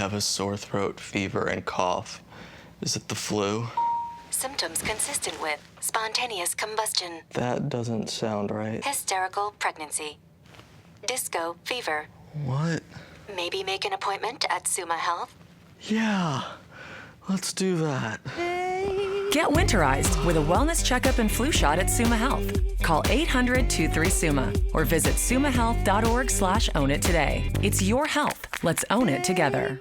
have a sore throat, fever, and cough. Is it the flu? Symptoms consistent with spontaneous combustion. That doesn't sound right. Hysterical pregnancy. Disco fever. What? Maybe make an appointment at Summa Health? Yeah, let's do that. Get winterized with a wellness checkup and flu shot at Summa Health. Call 800-23-SUMMA or visit summahealth.org/own it today. It's your health. Let's own it together.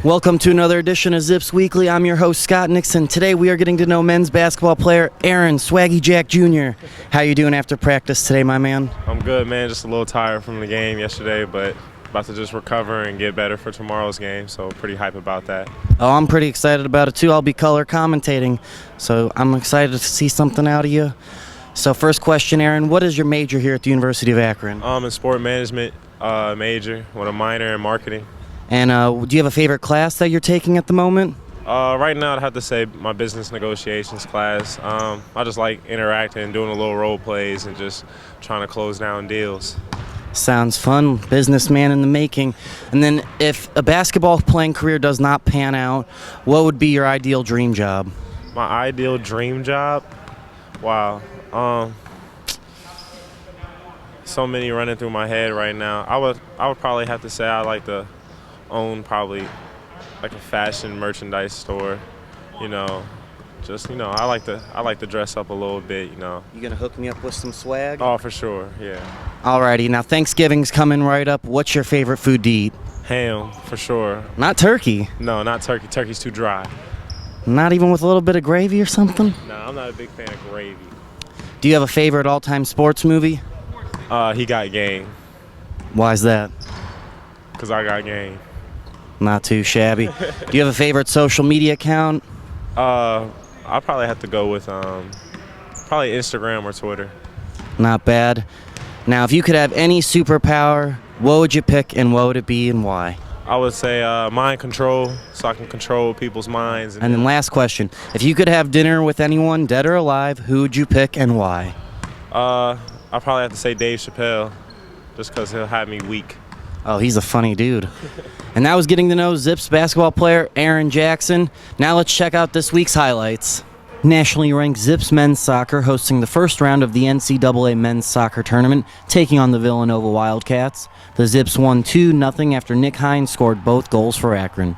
Welcome to another edition of Zips Weekly. I'm your host, Scott Nixon. Today we are getting to know men's basketball player Aaron Swaggy Jack Jr. How you doing after practice today, my man? I'm good, man. Just a little tired from the game yesterday, but about to just recover and get better for tomorrow's game, so pretty hype about that. Oh, I'm pretty excited about it, too. I'll be color commentating, so I'm excited to see something out of you. So first question, Aaron, what is your major here at the University of Akron? I'm in sport management major with a minor in marketing. And do you have a favorite class that you're taking at the moment? Right now, I'd have to say my business negotiations class. I just like interacting, doing a little role plays, and just trying to close down deals. Sounds fun. Businessman in the making. And then if a basketball playing career does not pan out, what would be your ideal dream job? My ideal dream job? Wow. So many running through my head right now. I would probably have to say I'd like to own probably like a fashion merchandise store, I like to dress up a little bit, You gonna hook me up with some swag? Oh, for sure, yeah. Alrighty, now Thanksgiving's coming right up. What's your favorite food to eat? Ham, for sure. Not turkey? No, not turkey. Turkey's too dry. Not even with a little bit of gravy or something? No, I'm not a big fan of gravy. Do you have a favorite all-time sports movie? He Got Game. Why's that? Because I got game. Not too shabby. Do you have a favorite social media account? I'll probably have to go with probably Instagram or Twitter. Not bad. Now, if you could have any superpower, what would you pick and what would it be and why? I would say mind control, so I can control people's minds. And then last question. If you could have dinner with anyone, dead or alive, who would you pick and why? I'll probably have to say Dave Chappelle, just because he'll have me weak. Oh, he's a funny dude. And that was getting to know Zips basketball player Aaron Jackson. Now let's check out this week's highlights. Nationally ranked Zips men's soccer hosting the first round of the NCAA men's soccer tournament, taking on the Villanova Wildcats. The Zips won 2-0 after Nick Hines scored both goals for Akron.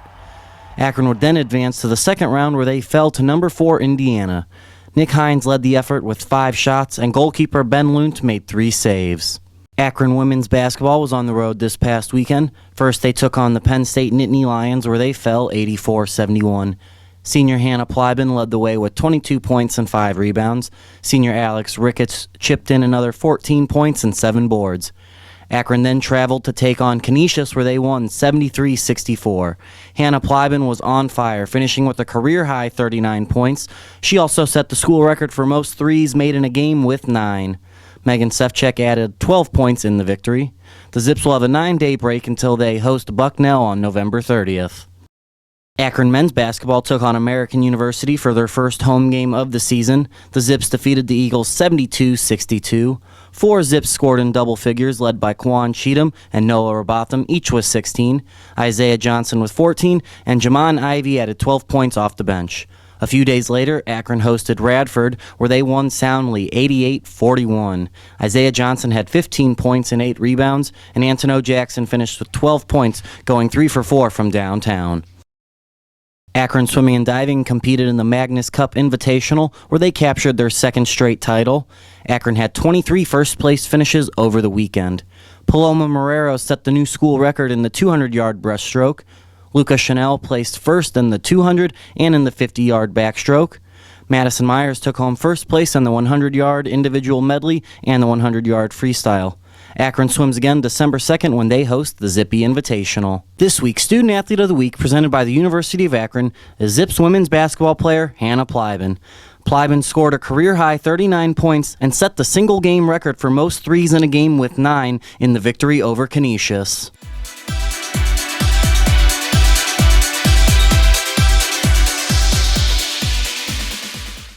Akron would then advance to the second round where they fell to number 4 Indiana. Nick Hines led the effort with 5 shots, and goalkeeper Ben Lunt made 3 saves. Akron women's basketball was on the road this past weekend. First, they took on the Penn State Nittany Lions, where they fell 84-71. Senior Hannah Plyben led the way with 22 points and 5 rebounds. Senior Alex Ricketts chipped in another 14 points and 7 boards. Akron then traveled to take on Canisius, where they won 73-64. Hannah Plyben was on fire, finishing with a career-high 39 points. She also set the school record for most threes made in a game with 9. Megan Sefcek added 12 points in the victory. The Zips will have a 9-day break until they host Bucknell on November 30th. Akron men's basketball took on American University for their first home game of the season. The Zips defeated the Eagles 72-62. 4 Zips scored in double figures, led by Quan Cheatham and Noah Robotham, each with 16. Isaiah Johnson with 14, and Jamon Ivey added 12 points off the bench. A few days later, Akron hosted Radford, where they won soundly 88-41. Isaiah Johnson had 15 points and 8 rebounds, and Antono Jackson finished with 12 points, going 3 for 4 from downtown. Akron Swimming and Diving competed in the Magnus Cup Invitational, where they captured their second straight title. Akron had 23 first-place finishes over the weekend. Paloma Marrero set the new school record in the 200-yard breaststroke. Luca Chanel placed first in the 200 and in the 50-yard backstroke. Madison Myers took home first place in the 100-yard individual medley and the 100-yard freestyle. Akron swims again December 2nd when they host the Zippy Invitational. This week's Student Athlete of the Week, presented by the University of Akron, is Zips women's basketball player Hannah Plyben. Plyman scored a career-high 39 points and set the single-game record for most threes in a game with 9 in the victory over Canisius.